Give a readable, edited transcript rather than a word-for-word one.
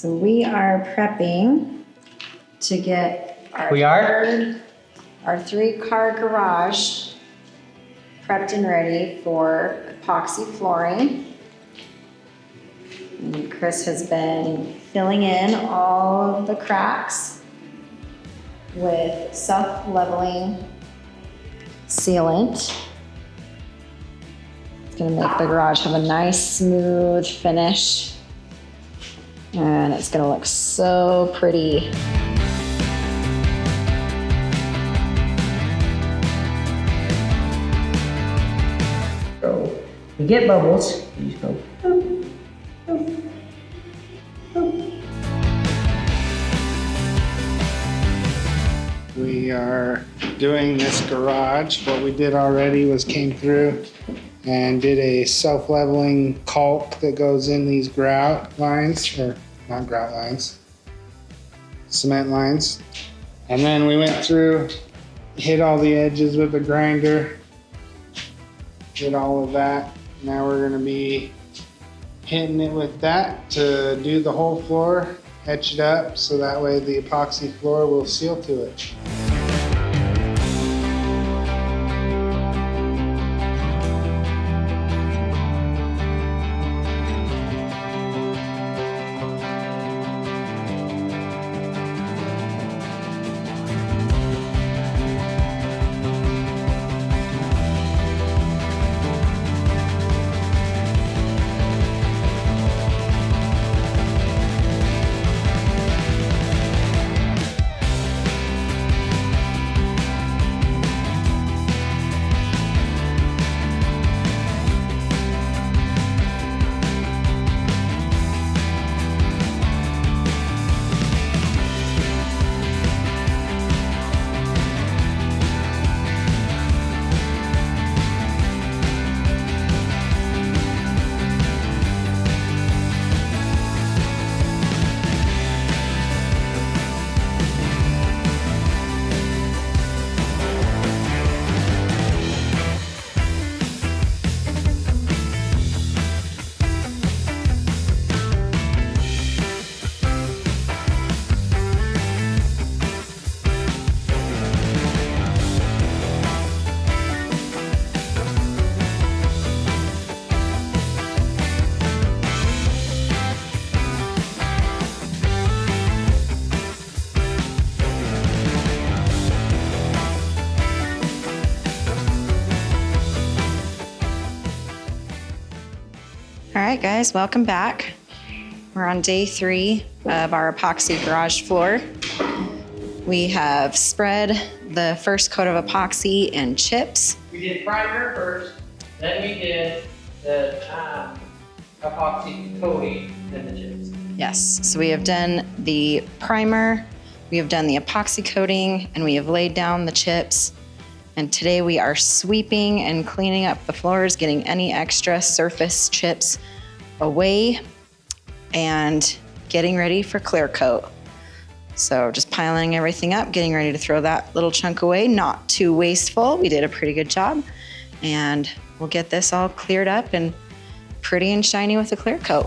So we are prepping to get our our 3-car garage prepped and ready for epoxy flooring. And Chris has been filling in all of the cracks with self-leveling sealant. It's gonna make the garage have a nice smooth finish. And it's gonna look so pretty. So you get bubbles, you just go boop, boop, boop. We are doing this garage. What we did already was came through and did a self-leveling caulk that goes in these grout lines, or not grout lines, cement lines. And then we went through, hit all the edges with a grinder, did all of that. Now we're gonna be hitting it with that to do the whole floor, etch it up, so that way the epoxy floor will seal to it. All right, guys, welcome back. We're on day 3 of our epoxy garage floor. We have spread the first coat of epoxy and chips. We did primer first, then we did the epoxy coating, then the chips. Yes, so we have done the primer, we have done the epoxy coating, and we have laid down the chips. And today we are sweeping and cleaning up the floors, getting any extra surface chips away and getting ready for clear coat. So just piling everything up, getting ready to throw that little chunk away, not too wasteful. We did a pretty good job. And we'll get this all cleared up and pretty and shiny with a clear coat.